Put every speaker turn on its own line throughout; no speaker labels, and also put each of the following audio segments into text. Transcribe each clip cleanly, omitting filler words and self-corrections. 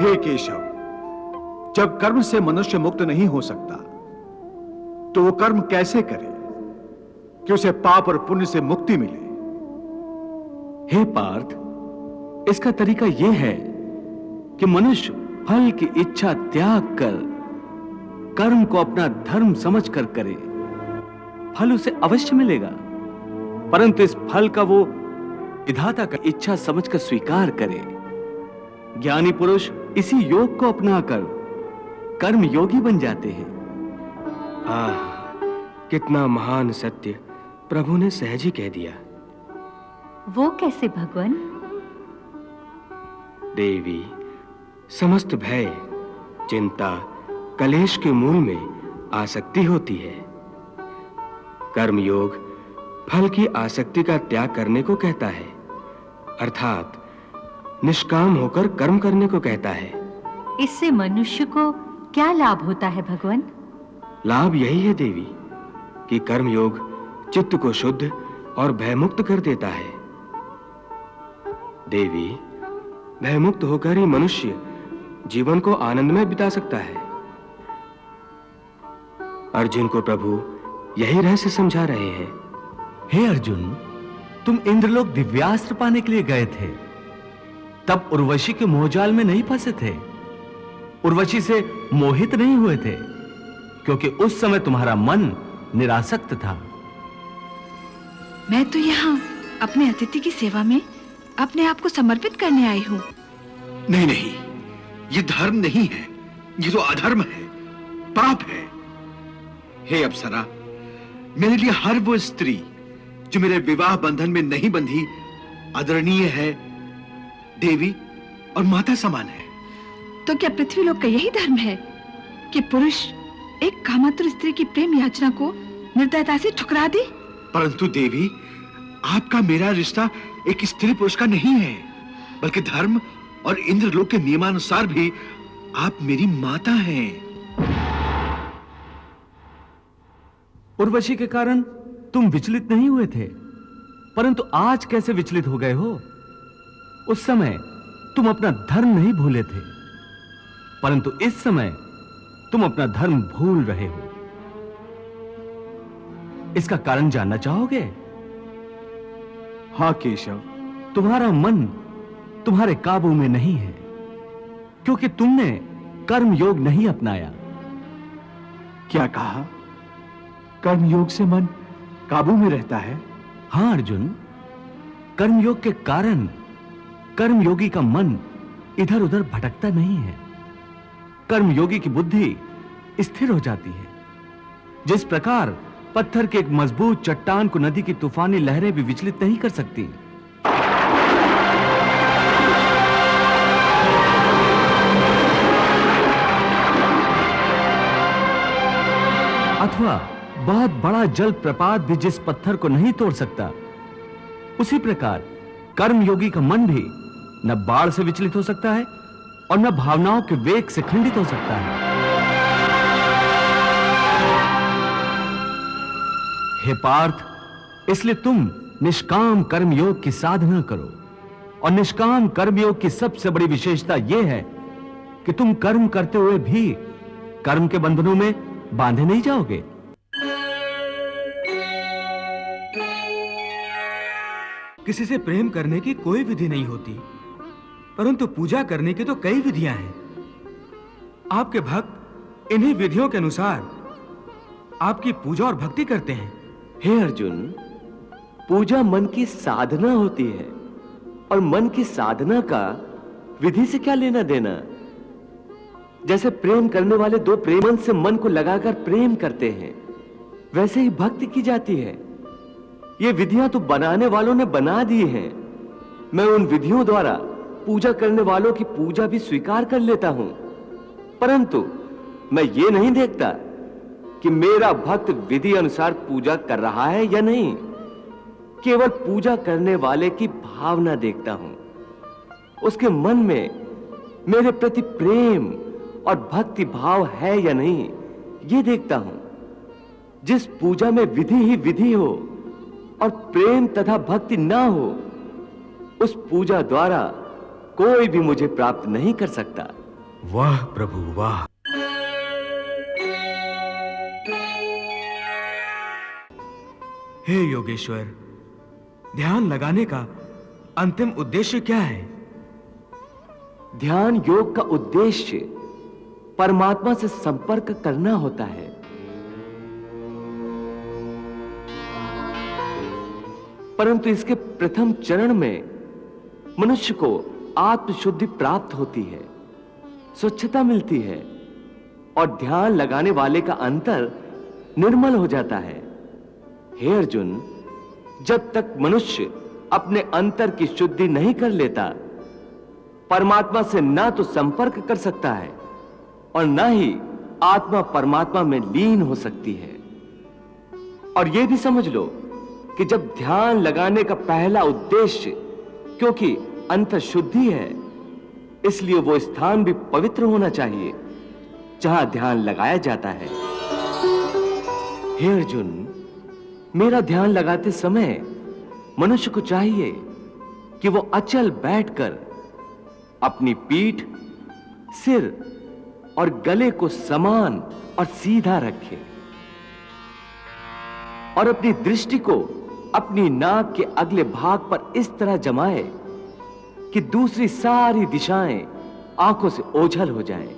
हे केशव, जब कर्म से मनुष्य मुक्त नहीं हो सकता तो वो कर्म कैसे करे कि उसे पाप और पुण्य से मुक्ति मिले?
हे पार्थ, इसका तरीका यह है कि मनुष्य फल की इच्छा त्याग कर कर्म को अपना धर्म समझकर करे। फल उसे अवश्य मिलेगा, परंतु इस फल का वो विधाता का इच्छा समझकर स्वीकार करे। ज्ञानी पुरुष इसी योग को अपनाकर कर्म योगी बन जाते हैं।
कितना महान सत्य प्रभु ने सहज ही कह दिया।
वो कैसे भगवान?
देवी, समस्त भय, चिंता, कलेश के मूल में आसक्ति होती है। कर्म योग फल की आसक्ति का त्याग करने को कहता है, अर्थात निष्काम होकर कर्म करने को कहता है।
इससे मनुष्य को क्या लाभ होता है भगवान?
लाभ यही है देवी कि कर्म योग चित्त को शुद्ध और भयमुक्त कर देता है। देवी, भयमुक्त होकर ही मनुष्य जीवन को आनंद में बिता सकता है। अर्जुन को प्रभु यही रहस्य समझा रहे हैं।
हे अर्जुन, तुम इंद्रलोक दिव्यास्त्र पाने के लिए गए थे, तब उर्वशी के मोहजाल में नहीं फंसे थे, उर्वशी से मोहित नहीं हुए थे, क्योंकि उस समय तुम्हारा मन निरासक्त था।
मैं तो यहाँ अपने अतिथि की सेवा में अपने आप को समर्पित करने आई हूँ।
नहीं नहीं, ये धर्म नहीं है, ये तो अधर्म है, पाप है। हे अप्सरा, मेरे लिए हर वो स्त्री जो मेरे विवाह बंधन में नहीं बंधी आदरणीय है, देवी और माता समान है।
तो क्या पृथ्वी लोक का यही धर्म है कि पुरुष एक कामातुर स्त्री की प्रेम याचना को निर्दयता से ठुकरा दे?
परंतु देवी, आपका मेरा रिश्ता एक स्त्री पुरुष का नहीं है, बल्कि धर्म और इंद्रलोक के नियमानुसार भी आप मेरी माता हैं।
उर्वशी के कारण तुम विचलित नहीं हुए थे, परंतु आज कैसे विचलित हो गए हो? उस समय तुम अपना धर्म नहीं भूले थे, परंतु इस समय तुम अपना धर्म भूल रहे हो। इसका कारण जानना चाहोगे?
हाँ केशव,
तुम्हारा मन तुम्हारे काबू में नहीं है, क्योंकि तुमने कर्म योग नहीं अपनाया।
क्या कहा? कर्म योग से मन काबू में रहता है?
हां अर्जुन, कर्मयोग के कारण कर्मयोगी का मन इधर उधर भटकता नहीं है। कर्मयोगी की बुद्धि स्थिर हो जाती है। जिस प्रकार पत्थर के एक मजबूत चट्टान को नदी की तूफानी लहरें भी विचलित नहीं कर सकती, अथवा बहुत बड़ा जल प्रपात भी जिस पत्थर को नहीं तोड़ सकता, उसी प्रकार कर्मयोगी का मन भी न बाढ़ से विचलित हो सकता है और न भावनाओं के वेग से खंडित हो सकता है। हे पार्थ, इसलिए तुम निष्काम कर्मयोग की साधना करो, और निष्काम कर्मयोग की सबसे बड़ी विशेषता यह है कि तुम कर्म करते हुए भी कर्म के बंधनों में बांधे नहीं जाओगे।
किसी से प्रेम करने की कोई विधि नहीं होती, परंतु पूजा करने की तो कई विधियां हैं। आपके भक्त इन्हीं विधियों के अनुसार आपकी पूजा और भक्ति करते हैं।
हे अर्जुन, पूजा मन की साधना होती है, और मन की साधना का विधि से क्या लेना देना? जैसे प्रेम करने वाले दो प्रेमन से मन को लगाकर प्रेम करते हैं, वैसे ही भक्ति की जाती है। ये विधियां तो बनाने वालों ने बना दी हैं। मैं उन विधियों द्वारा पूजा करने वालों की पूजा भी स्वीकार कर लेता हूं, परंतु मैं ये नहीं देखता कि मेरा भक्त विधि अनुसार पूजा कर रहा है या नहीं। केवल पूजा करने वाले की भावना देखता हूं, उसके मन में मेरे प्रति प्रेम और भक्ति भाव है या नहीं, ये देखता हूं। जिस पूजा में विधि ही विधि हो और प्रेम तथा भक्ति ना हो, उस पूजा द्वारा कोई भी मुझे प्राप्त नहीं कर सकता।
वाह प्रभु वाह। हे योगेश्वर, ध्यान लगाने का अंतिम उद्देश्य क्या है?
ध्यान योग का उद्देश्य परमात्मा से संपर्क करना होता है। परंतु इसके प्रथम चरण में मनुष्य को आत्मशुद्धि प्राप्त होती है, स्वच्छता मिलती है और ध्यान लगाने वाले का अंतर निर्मल हो जाता है। हे अर्जुन, जब तक मनुष्य अपने अंतर की शुद्धि नहीं कर लेता, परमात्मा से ना तो संपर्क कर सकता है और ना ही आत्मा परमात्मा में लीन हो सकती है। और यह भी समझ लो कि जब ध्यान लगाने का पहला उद्देश्य, क्योंकि अंतर शुद्धि है, इसलिए वो स्थान भी पवित्र होना चाहिए जहां ध्यान लगाया जाता है। हे अर्जुन, मेरा ध्यान लगाते समय मनुष्य को चाहिए कि वो अचल बैठकर अपनी पीठ, सिर और गले को समान और सीधा रखे और अपनी दृष्टि को अपनी नाक के अगले भाग पर इस तरह जमाए कि दूसरी सारी दिशाएं आंखों से ओझल हो जाएं।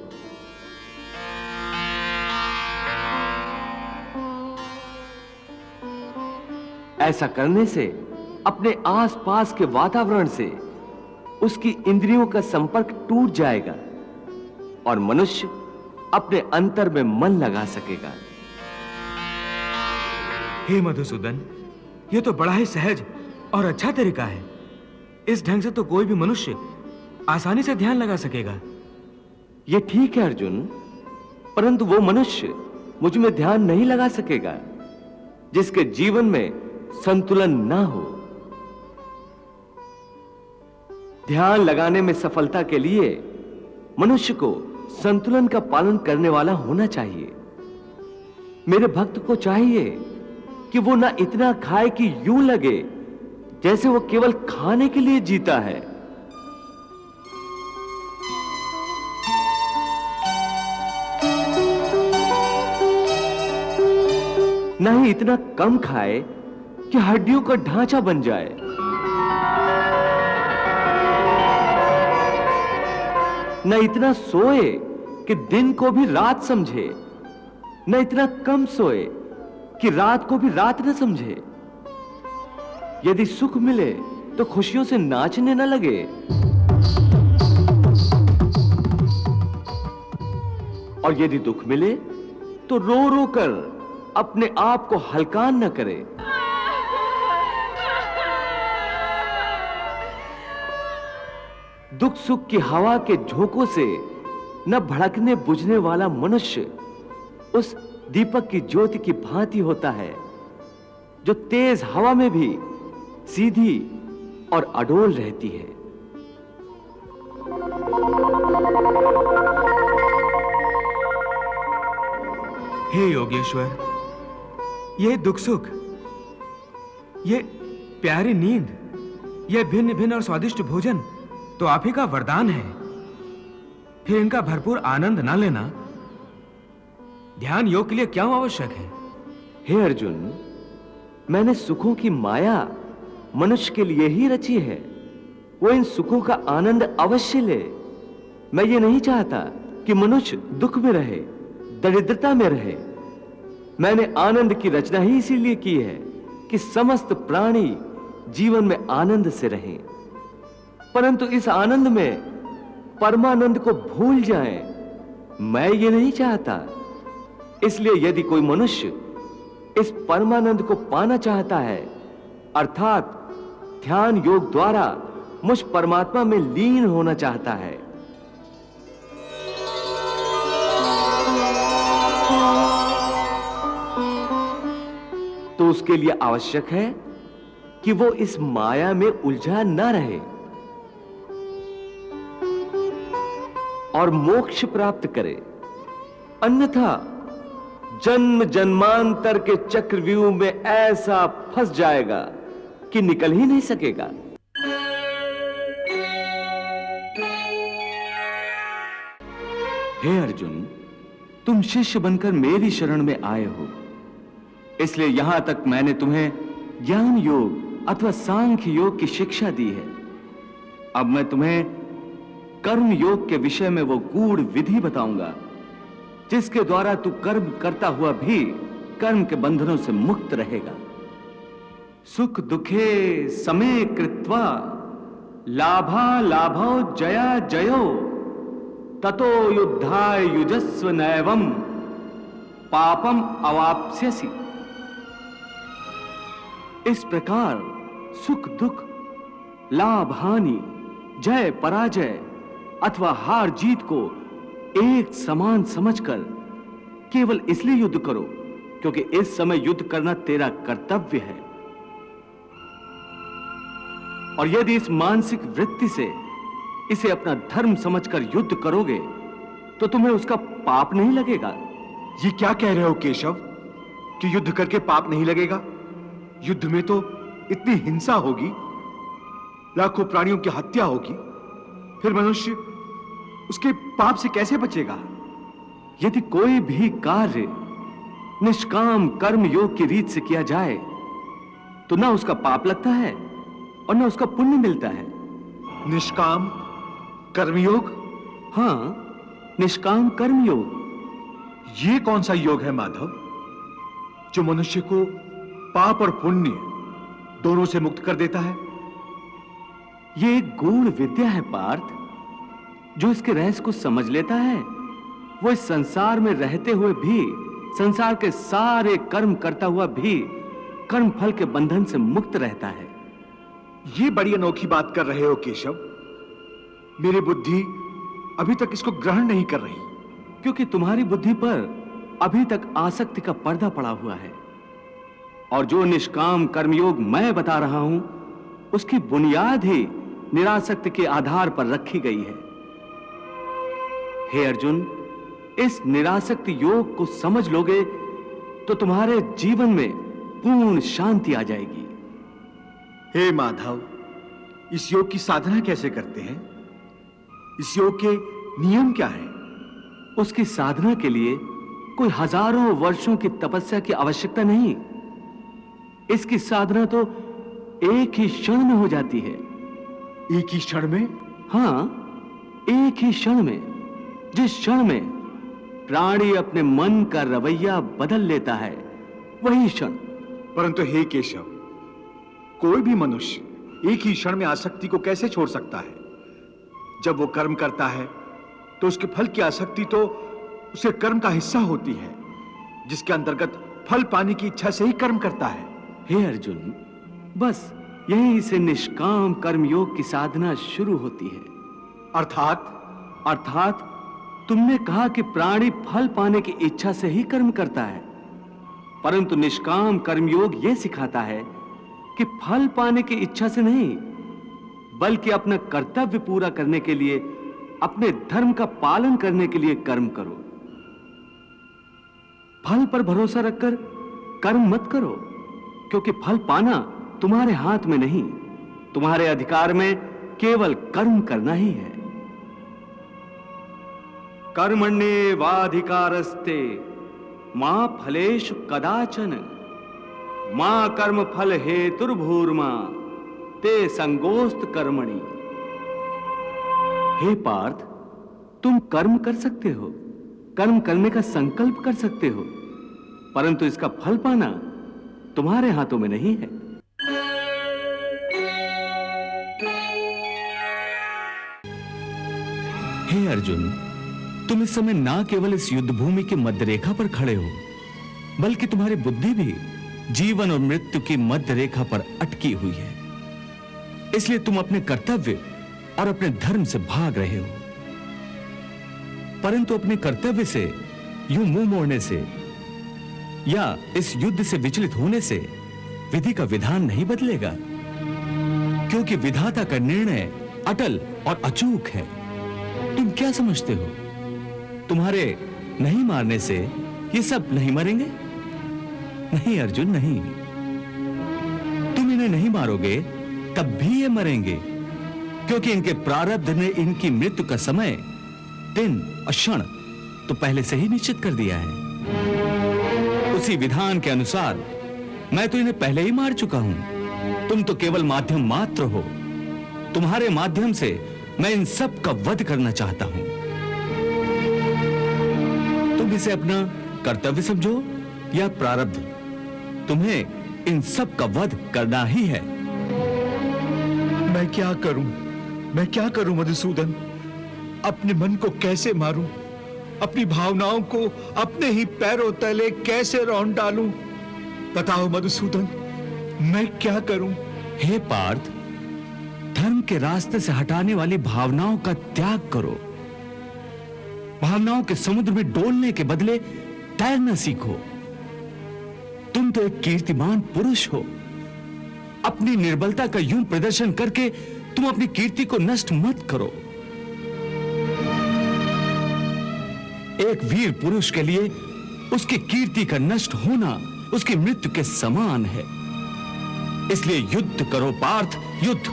ऐसा करने से अपने आसपास के वातावरण से उसकी इंद्रियों का संपर्क टूट जाएगा और मनुष्य अपने अंतर में मन लगा सकेगा।
हे मधुसूदन, यह तो बड़ा ही सहज और अच्छा तरीका है। इस ढंग से तो कोई भी मनुष्य आसानी से ध्यान लगा सकेगा।
यह ठीक है अर्जुन, परंतु वो मनुष्य मुझ में ध्यान नहीं लगा सकेगा जिसके जीवन में संतुलन ना हो। ध्यान लगाने में सफलता के लिए मनुष्य को संतुलन का पालन करने वाला होना चाहिए। मेरे भक्त को चाहिए कि वो ना इतना खाए कि यूं लगे जैसे वो केवल खाने के लिए जीता है, ना ही इतना कम खाए कि हड्डियों का ढांचा बन जाए, न इतना सोए कि दिन को भी रात समझे, न इतना कम सोए कि रात को भी रात न समझे। यदि सुख मिले तो खुशियों से नाचने न लगे और यदि दुख मिले तो रो रो कर अपने आप को हलकान न करे। दुख सुख की हवा के झोंकों से न भड़कने बुझने वाला मनुष्य उस दीपक की ज्योति की भांति होता है जो तेज हवा में भी सीधी और अडोल रहती है।
हे योगेश्वर, ये दुख सुख, ये प्यारी नींद, ये भिन्न भिन्न और स्वादिष्ट भोजन तो आप ही का वरदान है। फिर इनका भरपूर आनंद ना लेना ध्यान योग के लिए क्यों आवश्यक है?
हे अर्जुन, मैंने सुखों की माया मनुष्य के लिए ही रची है। वो इन सुखों का आनंद अवश्य ले। मैं ये नहीं चाहता कि मनुष्य दुख में रहे, दरिद्रता में रहे। मैंने आनंद की रचना ही इसीलिए की है कि समस्त प्राणी जीवन में आनंद से रहें, परंतु इस आनंद में परमानंद को भूल जाएं। मैं ये नहीं चाहता। इसलिए यदि कोई मनुष्य इस परमानंद को पाना चाहता है, अर्थात ध्यान योग द्वारा मुझ परमात्मा में लीन होना चाहता है, तो उसके लिए आवश्यक है कि वो इस माया में उलझा ना रहे और मोक्ष प्राप्त करे। अन्यथा जन्म जन्मांतर के चक्रव्यूह में ऐसा फंस जाएगा कि निकल ही नहीं सकेगा।
हे अर्जुन, तुम शिष्य बनकर मेरी शरण में आए हो, इसलिए यहां तक मैंने तुम्हें ज्ञान योग अथवा सांख्य योग की शिक्षा दी है। अब मैं तुम्हें कर्म योग के विषय में वो गूढ़ विधि बताऊंगा जिसके द्वारा तू कर्म करता हुआ भी कर्म के बंधनों से मुक्त रहेगा। सुख दुखे समे कृत्वा लाभा लाभो जया जयो ततो युद्धाय युजस्व नैवम पापम अवाप्स्यसि। इस प्रकार सुख दुख, लाभ हानि, जय पराजय अथवा हार जीत को एक समान समझकर केवल इसलिए युद्ध करो क्योंकि इस समय युद्ध करना तेरा कर्तव्य है। और यदि इस मानसिक वृत्ति से इसे अपना धर्म समझकर युद्ध करोगे तो तुम्हें उसका पाप नहीं लगेगा।
ये क्या कह रहे हो केशव कि युद्ध करके पाप नहीं लगेगा? युद्ध में तो इतनी हिंसा होगी, लाखों प्राणियों की हत्या होगी, फिर मनुष्य उसके पाप से कैसे बचेगा?
यदि कोई भी कार्य निष्काम कर्म योग की रीत से किया जाए तो ना उसका पाप लगता है और ना उसका पुण्य मिलता है।
निष्काम कर्मयोग?
हां, निष्काम कर्म योग।
ये कौन सा योग है माधव जो मनुष्य को पाप और पुण्य दोनों से मुक्त कर देता है?
ये एक गूढ़ विद्या है पार्थ। जो इसके रहस्य को समझ लेता है वो इस संसार में रहते हुए भी, संसार के सारे कर्म करता हुआ भी कर्म फल के बंधन से मुक्त रहता है।
ये बड़ी अनोखी बात कर रहे हो केशव। मेरी बुद्धि अभी तक इसको ग्रहण नहीं कर रही।
क्योंकि तुम्हारी बुद्धि पर अभी तक आसक्ति का पर्दा पड़ा हुआ है और जो निष्काम कर्मयोग मैं बता रहा हूं उसकी बुनियाद ही निरासक्ति के आधार पर रखी गई है। हे अर्जुन, इस निरासक्ति योग को समझ लोगे तो तुम्हारे जीवन में पूर्ण शांति आ जाएगी।
हे माधव, इस योग की साधना कैसे करते हैं? इस योग के नियम क्या हैं?
उसकी साधना के लिए कोई हजारों वर्षों की तपस्या की आवश्यकता नहीं। इसकी साधना तो एक ही क्षण में हो जाती है।
एक ही क्षण में?
हां, एक ही क्षण में। जिस क्षण में प्राणी अपने मन का रवैया बदल लेता है वही क्षण।
परंतु हे केशव, कोई भी मनुष्य एक ही क्षण में आसक्ति को कैसे छोड़ सकता है? जब वो कर्म करता है तो उसके फल की आसक्ति तो उसके कर्म का हिस्सा होती है, जिसके अंतर्गत फल पाने की इच्छा से ही कर्म करता है।
हे अर्जुन, बस यहीं से निष्काम कर्मयोग की साधना शुरू होती है। अर्थात तुमने कहा कि प्राणी फल पाने की इच्छा से ही कर्म करता है, परंतु निष्काम कर्मयोग यह सिखाता है कि फल पाने की इच्छा से नहीं, बल्कि अपना कर्तव्य पूरा करने के लिए, अपने धर्म का पालन करने के लिए कर्म करो। फल पर भरोसा रखकर कर्म मत करो, क्योंकि फल पाना तुम्हारे हाथ में नहीं, तुम्हारे अधिकार में केवल कर्म करना ही है। कर्मण्येवाधिकारस्ते मां फलेषु कदाचन मां कर्म फल हेतुर्भूर्मा ते संगोस्त कर्मणि। हे पार्थ, तुम कर्म कर सकते हो, कर्म करने का संकल्प कर सकते हो, परंतु इसका फल पाना तुम्हारे हाथों में नहीं है। हे अर्जुन, तुम इस समय ना केवल इस युद्ध भूमि की मध्य रेखा पर खड़े हो, बल्कि तुम्हारी बुद्धि भी जीवन और मृत्यु की मध्य रेखा पर अटकी हुई है। इसलिए तुम अपने कर्तव्य और अपने धर्म से भाग रहे हो, परंतु अपने कर्तव्य से यूं मुंह मोड़ने से या इस युद्ध से विचलित होने से विधि का विधान नहीं बदलेगा, क्योंकि विधाता का निर्णय अटल और अचूक है। तुम क्या समझते हो, तुम्हारे नहीं मारने से ये सब नहीं मरेंगे? नहीं अर्जुन, नहीं। तुम इन्हें नहीं मारोगे तब भी ये मरेंगे, क्योंकि इनके प्रारब्ध ने इनकी मृत्यु का समय, दिन और क्षण तो पहले से ही निश्चित कर दिया है। उसी विधान के अनुसार मैं तो इन्हें पहले ही मार चुका हूं। तुम तो केवल माध्यम मात्र हो। तुम्हारे माध्यम से मैं इन सब का वध करना चाहता हूं। तुम इसे अपना कर्तव्य समझो या प्रारब्ध, तुम्हें इन सब का वध करना ही है।
मैं क्या करूं मधुसूदन? अपने मन को कैसे मारूं? अपनी भावनाओं को अपने ही पैरों तले कैसे रौंद डालूं? बताओ मधुसूदन, मैं क्या करूं?
हे पार्थ, धर्म के रास्ते से हटाने वाली भावनाओं का त्याग करो। भावनाओं के समुद्र में डोलने के बदले तैरना सीखो। तुम तो एक कीर्तिमान पुरुष हो। अपनी निर्बलता का यूं प्रदर्शन करके तुम अपनी कीर्ति को नष्ट मत करो। एक वीर पुरुष के लिए उसकी कीर्ति का नष्ट होना उसकी मृत्यु के समान है। इसलिए युद्ध करो पार्थ, युद्ध,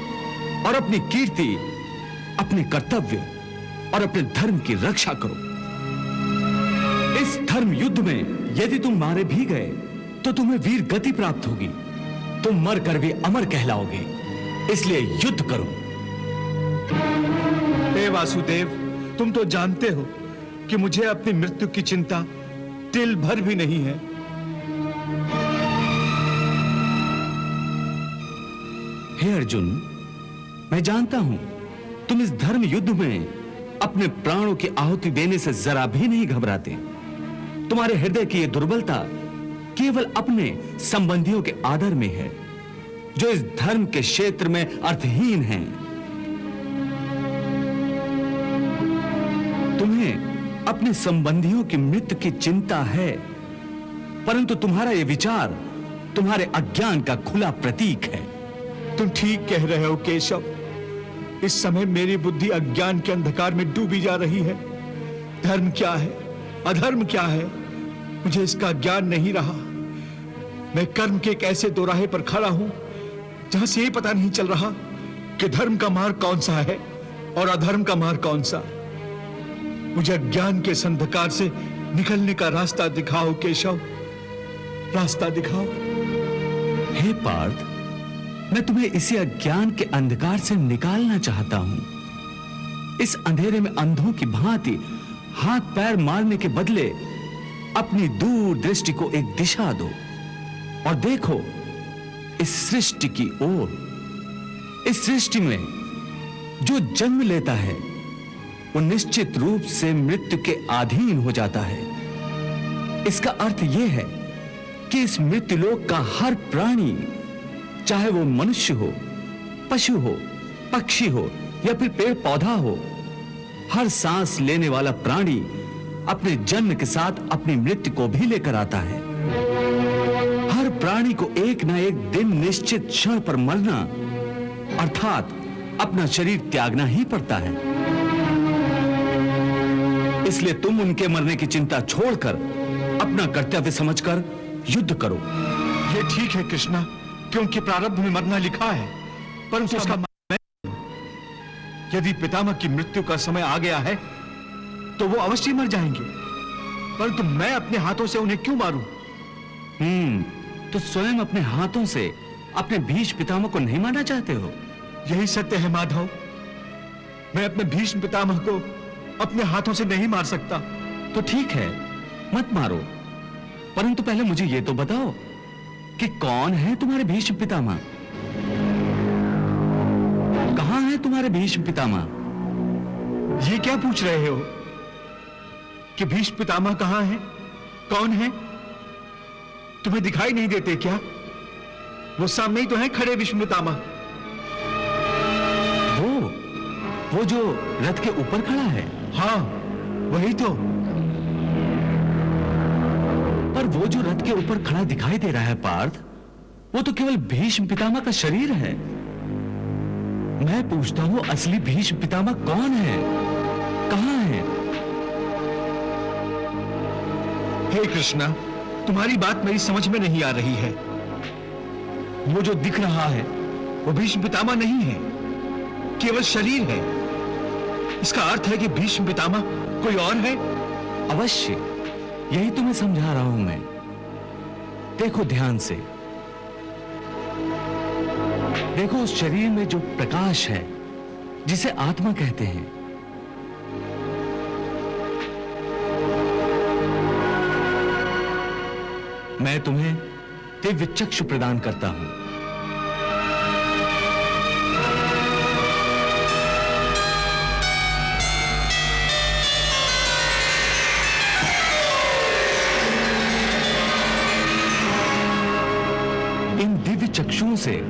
और अपनी कीर्ति, अपने कर्तव्य और अपने धर्म की रक्षा करो। इस धर्म युद्ध में यदि तुम मारे भी गए तो तुम्हें वीर गति प्राप्त होगी। तुम मर कर भी अमर कहलाओगे। इसलिए युद्ध करो।
हे वासुदेव, तुम तो जानते हो कि मुझे अपनी मृत्यु की चिंता तिल भर भी नहीं है।
हे अर्जुन, मैं जानता हूं तुम इस धर्म युद्ध में अपने प्राणों की आहुति देने से जरा भी नहीं घबराते। तुम्हारे हृदय की यह दुर्बलता केवल अपने संबंधियों के आदर में है, जो इस धर्म के क्षेत्र में अर्थहीन हैं। तुम्हें अपने संबंधियों की मृत्यु की चिंता है, परंतु तुम्हारा यह विचार तुम्हारे अज्ञान का खुला प्रतीक है।
तुम ठीक कह रहे हो केशव। इस समय मेरी बुद्धि अज्ञान के अंधकार में डूबी जा रही है। धर्म क्या है, अधर्म क्या है, मुझे इसका ज्ञान नहीं रहा। मैं कर्म के एक ऐसे दोराहे पर खड़ा हूं जहां से ये पता नहीं चल रहा कि धर्म का मार्ग कौन सा है और अधर्म का मार्ग कौन सा। मुझे अज्ञान के इस अंधकार से निकलने का रास्ता दिखाओ केशव, रास्ता दिखाओ।
हे पार्थ, मैं तुम्हें इसी अज्ञान के अंधकार से निकालना चाहता हूं। इस अंधेरे में अंधों की भांति हाथ पैर मारने के बदले अपनी दूर दृष्टि को एक दिशा दो और देखो इस सृष्टि की ओर। इस सृष्टि में जो जन्म लेता है वो निश्चित रूप से मृत्यु के अधीन हो जाता है। इसका अर्थ यह है कि इस मृत्युलोक का हर प्राणी, चाहे वो मनुष्य हो, पशु हो, पक्षी हो या फिर पेड़ पौधा हो, हर सांस लेने वाला प्राणी अपने जन्म के साथ अपनी मृत्यु को भी लेकर आता है। हर प्राणी को एक ना एक दिन निश्चित क्षण पर मरना अर्थात अपना शरीर त्यागना ही पड़ता है। इसलिए तुम उनके मरने की चिंता छोड़कर अपना कर्तव्य समझकर युद्ध करो।
ये ठीक है कृष्णा, क्योंकि प्रारब्ध में मरना लिखा है, परंतु उसका यदि पितामह की मृत्यु का समय आ गया है तो वो अवश्य मर जाएंगे, परंतु मैं अपने हाथों से उन्हें क्यों मारूं?
तो स्वयं अपने हाथों से अपने भीष्म पितामह को नहीं मारना चाहते हो?
यही सत्य है माधव। मैं अपने भीष्म पितामह को अपने हाथों से नहीं मार सकता।
तो ठीक है, मत मारो, परंतु पहले मुझे यह तो बताओ कि कौन है तुम्हारे भीष्म पितामह? कहां है तुम्हारे भीष्म पितामह?
ये क्या पूछ रहे हो कि भीष्म पितामह कहां है, कौन है? तुम्हें दिखाई नहीं देते क्या? वो सामने ही तो है खड़े भीष्म पितामह।
वो जो रथ के ऊपर खड़ा है?
हाँ, वही तो।
पर वो जो रथ के ऊपर खड़ा दिखाई दे रहा है पार्थ, वो तो केवल भीष्म पितामह का शरीर है। मैं पूछता हूं असली भीष्म पितामह कौन है, कहां है?
हे कृष्णा, तुम्हारी बात मेरी समझ में नहीं आ रही है। वो जो दिख रहा है वो भीष्म पितामह नहीं है, केवल शरीर है। इसका अर्थ है कि भीष्म पितामह कोई और है
अवश्य, यही तुम्हें समझा रहा हूं मैं। देखो ध्यान से, देखो उस शरीर में जो प्रकाश है जिसे आत्मा कहते हैं, मैं तुम्हें दिव्य चक्षु प्रदान करता हूं। इन दिव्य चक्षुओं से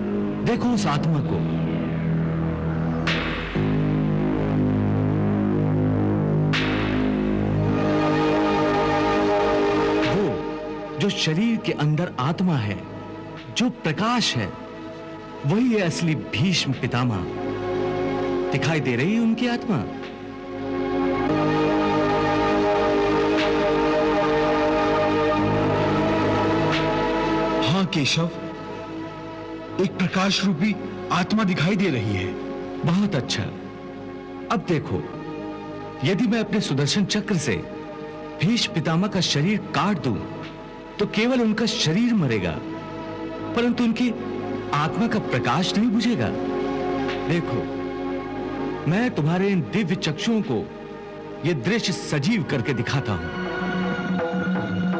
देखो उस आत्मा को। वो जो शरीर के अंदर आत्मा है, जो प्रकाश है, वही है असली भीष्म पितामह। दिखाई दे रही है उनकी आत्मा?
हाँ केशव, एक प्रकाश रूपी आत्मा दिखाई दे रही है।
बहुत अच्छा। अब देखो, यदि मैं अपने सुदर्शन चक्र से भीष्म पितामह का शरीर काट दूं, तो केवल उनका शरीर मरेगा, परंतु उनकी आत्मा का प्रकाश नहीं बुझेगा। देखो, मैं तुम्हारे इन दिव्य चक्षुओं को यह दृश्य सजीव करके दिखाता हूं।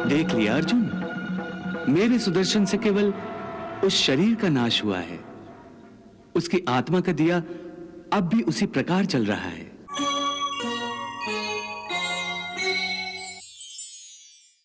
देख लिया अर्जुन, मेरे सुदर्शन से केवल उस शरीर का नाश हुआ है, उसकी आत्मा का दिया अब भी उसी प्रकार चल रहा है।